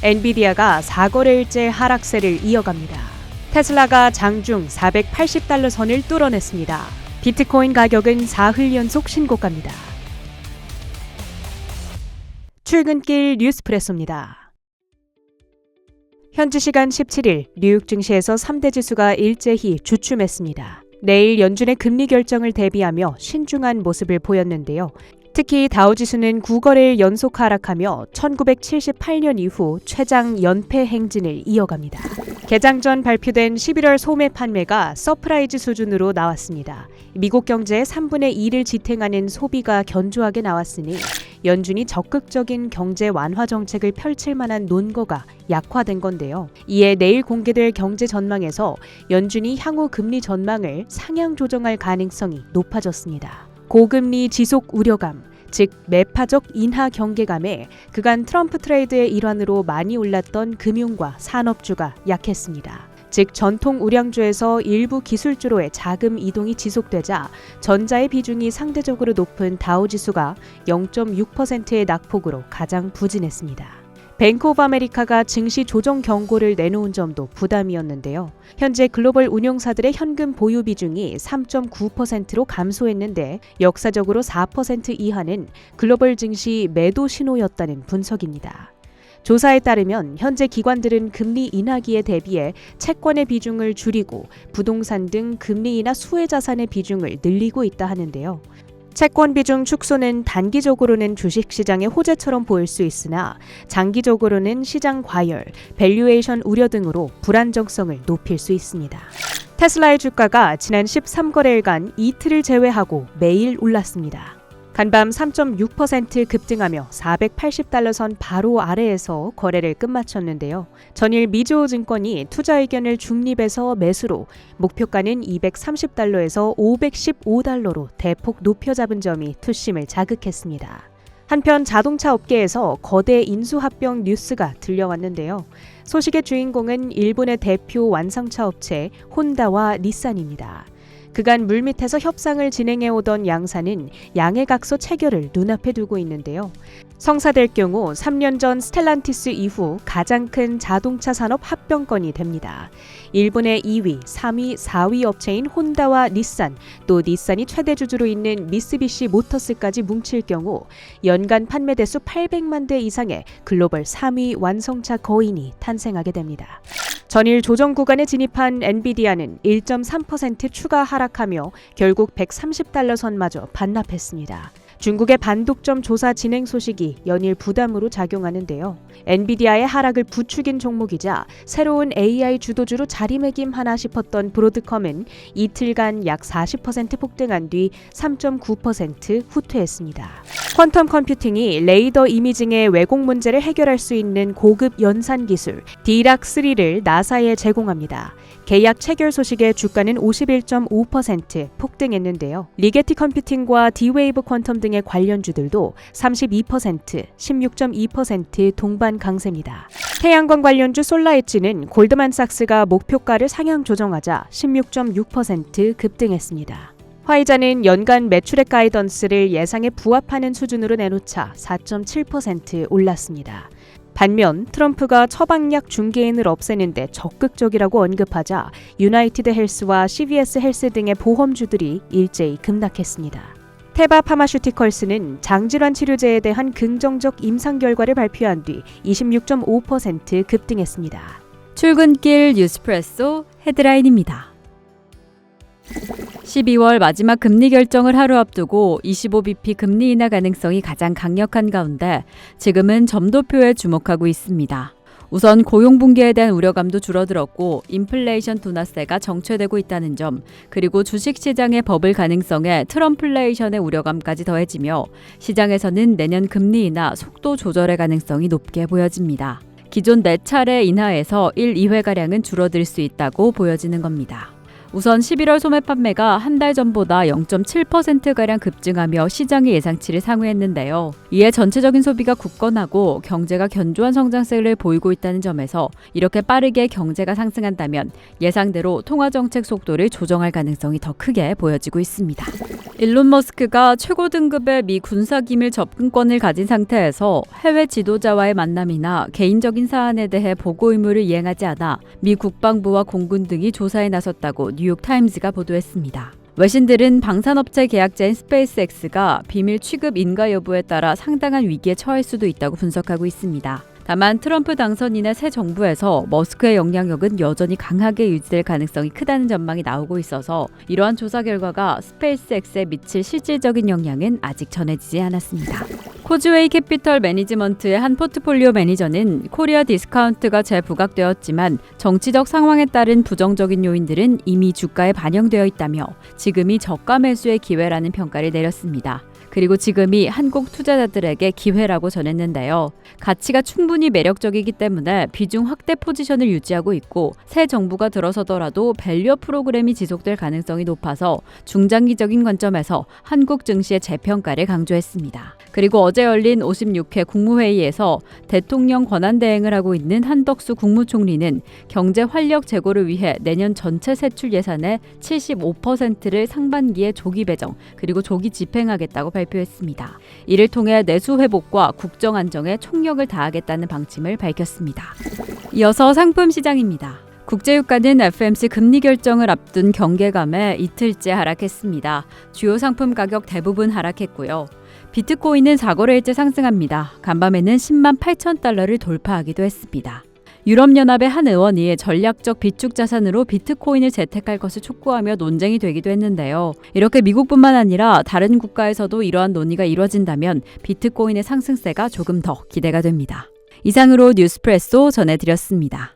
엔비디아가 4거래일째 하락세를 이어갑니다. 테슬라가 장중 480달러 선을 뚫어냈습니다. 비트코인 가격은 사흘 연속 신고가입니다. 출근길 뉴스프레소입니다. 현지 시간 17일 뉴욕 증시에서 3대 지수가 일제히 주춤했습니다. 내일 연준의 금리 결정을 대비하며 신중한 모습을 보였는데요. 특히 다우지수는 9거래일 연속 하락하며 1978년 이후 최장 연패 행진을 이어갑니다. 개장 전 발표된 11월 소매 판매가 서프라이즈 수준으로 나왔습니다. 미국 경제의 3분의 2를 지탱하는 소비가 견조하게 나왔으니 연준이 적극적인 경제 완화 정책을 펼칠 만한 논거가 약화된 건데요. 이에 내일 공개될 경제 전망에서 연준이 향후 금리 전망을 상향 조정할 가능성이 높아졌습니다. 고금리 지속 우려감, 즉 매파적 인하 경계감에 그간 트럼프 트레이드의 일환으로 많이 올랐던 금융과 산업주가 약했습니다. 즉 전통 우량주에서 일부 기술주로의 자금 이동이 지속되자 전자의 비중이 상대적으로 높은 다우지수가 0.6%의 낙폭으로 가장 부진했습니다. 뱅크 오브 아메리카가 증시 조정 경고를 내놓은 점도 부담이었는데요. 현재 글로벌 운용사들의 현금 보유 비중이 3.9%로 감소했는데 역사적으로 4% 이하는 글로벌 증시 매도 신호였다는 분석입니다. 조사에 따르면 현재 기관들은 금리 인하기에 대비해 채권의 비중을 줄이고 부동산 등 금리 인하 수혜 자산의 비중을 늘리고 있다 하는데요. 채권 비중 축소는 단기적으로는 주식시장의 호재처럼 보일 수 있으나 장기적으로는 시장 과열, 밸류에이션 우려 등으로 불안정성을 높일 수 있습니다. 테슬라의 주가가 지난 13거래일간 이틀을 제외하고 매일 올랐습니다. 간밤 3.6% 급등하며 480달러 선 바로 아래에서 거래를 끝마쳤는데요. 전일 미주호 증권이 투자 의견을 중립에서 매수로 목표가는 230달러에서 515달러로 대폭 높여 잡은 점이 투심을 자극했습니다. 한편 자동차 업계에서 거대 인수합병 뉴스가 들려왔는데요. 소식의 주인공은 일본의 대표 완성차 업체 혼다와 닛산입니다. 그간 물밑에서 협상을 진행해오던 양사는 양해각서 체결을 눈앞에 두고 있는데요. 성사될 경우 3년 전 스텔란티스 이후 가장 큰 자동차 산업 합병건이 됩니다. 일본의 2위, 3위, 4위 업체인 혼다와 닛산, 또 닛산이 최대 주주로 있는 미쓰비시 모터스까지 뭉칠 경우 연간 판매 대수 800만 대 이상의 글로벌 3위 완성차 거인이 탄생하게 됩니다. 전일 조정 구간에 진입한 엔비디아는 1.3% 추가 하락하며 결국 130달러 선마저 반납했습니다. 중국의 반독점 조사 진행 소식이 연일 부담으로 작용하는데요. 엔비디아의 하락을 부추긴 종목이자 새로운 AI 주도주로 자리매김하나 싶었던 브로드컴은 이틀간 약 40% 폭등한 뒤 3.9% 후퇴했습니다. 퀀텀 컴퓨팅이 레이더 이미징의 왜곡 문제를 해결할 수 있는 고급 연산 기술 디락3를 나사에 제공합니다. 계약 체결 소식에 주가는 51.5% 폭등했는데요. 리게티 컴퓨팅과 D-Wave 퀀텀 등의 관련주들도 32%, 16.2% 동반 강세입니다. 태양광 관련주 솔라엣지는 골드만삭스가 목표가를 상향 조정하자 16.6% 급등했습니다. 화이자는 연간 매출액 가이던스를 예상에 부합하는 수준으로 내놓자 4.7% 올랐습니다. 반면 트럼프가 처방약 중개인을 없애는데 적극적이라고 언급하자 유나이티드 헬스와 CVS 헬스 등의 보험주들이 일제히 급락했습니다. 테바 파마슈티컬스는 장질환 치료제에 대한 긍정적 임상 결과를 발표한 뒤 26.5% 급등했습니다. 출근길 뉴스프레소 헤드라인입니다. 12월 마지막 금리 결정을 하루 앞두고 25bp 금리 인하 가능성이 가장 강력한 가운데 지금은 점도표에 주목하고 있습니다. 우선 고용 붕괴에 대한 우려감도 줄어들었고 인플레이션 둔화세가 정체되고 있다는 점, 그리고 주식시장의 버블 가능성에 트럼플레이션의 우려감까지 더해지며 시장에서는 내년 금리 인하 속도 조절의 가능성이 높게 보여집니다. 기존 4차례 인하에서 1, 2회가량은 줄어들 수 있다고 보여지는 겁니다. 우선 11월 소매 판매가 한 달 전보다 0.7%가량 급증하며 시장의 예상치를 상회했는데요. 이에 전체적인 소비가 굳건하고 경제가 견조한 성장세를 보이고 있다는 점에서 이렇게 빠르게 경제가 상승한다면 예상대로 통화정책 속도를 조정할 가능성이 더 크게 보여지고 있습니다. 일론 머스크가 최고 등급의 미 군사기밀 접근권을 가진 상태에서 해외 지도자와의 만남이나 개인적인 사안에 대해 보고 의무를 이행하지 않아 미 국방부와 공군 등이 조사에 나섰다고 뉴욕타임즈가 보도했습니다. 외신들은 방산업체 계약자인 스페이스X가 비밀 취급 인가 여부에 따라 상당한 위기에 처할 수도 있다고 분석하고 있습니다. 다만 트럼프 당선인의 새 정부에서 머스크의 영향력은 여전히 강하게 유지될 가능성이 크다는 전망이 나오고 있어서 이러한 조사 결과가 스페이스X에 미칠 실질적인 영향은 아직 전해지지 않았습니다. 코즈웨이 캐피털 매니지먼트의 한 포트폴리오 매니저는 코리아 디스카운트가 재부각되었지만 정치적 상황에 따른 부정적인 요인들은 이미 주가에 반영되어 있다며 지금이 저가 매수의 기회라는 평가를 내렸습니다. 그리고 지금이 한국 투자자들에게 기회라고 전했는데요. 가치가 충분히 매력적이기 때문에 비중 확대 포지션을 유지하고 있고 새 정부가 들어서더라도 밸류업 프로그램이 지속될 가능성이 높아서 중장기적인 관점에서 한국 증시의 재평가를 강조했습니다. 그리고 어제 열린 56회 국무회의에서 대통령 권한대행을 하고 있는 한덕수 국무총리는 경제 활력 제고를 위해 내년 전체 세출 예산의 75%를 상반기에 조기 배정 그리고 조기 집행하겠다고 발표했습니다. 이를 통해 내수 회복과 국정 안정에 총력을 다하겠다는 방침을 밝혔습니다. 이어서 상품 시장입니다. 국제유가는 FOMC 금리 결정을 앞둔 경계감에 이틀째 하락했습니다. 주요 상품 가격 대부분 하락했고요. 비트코인은 4거래일째 상승합니다. 간밤에는 10만 8천 달러를 돌파하기도 했습니다. 유럽연합의 한 의원이 전략적 비축 자산으로 비트코인을 채택할 것을 촉구하며 논쟁이 되기도 했는데요. 이렇게 미국뿐만 아니라 다른 국가에서도 이러한 논의가 이뤄진다면 비트코인의 상승세가 조금 더 기대가 됩니다. 이상으로 뉴스프레소 전해드렸습니다.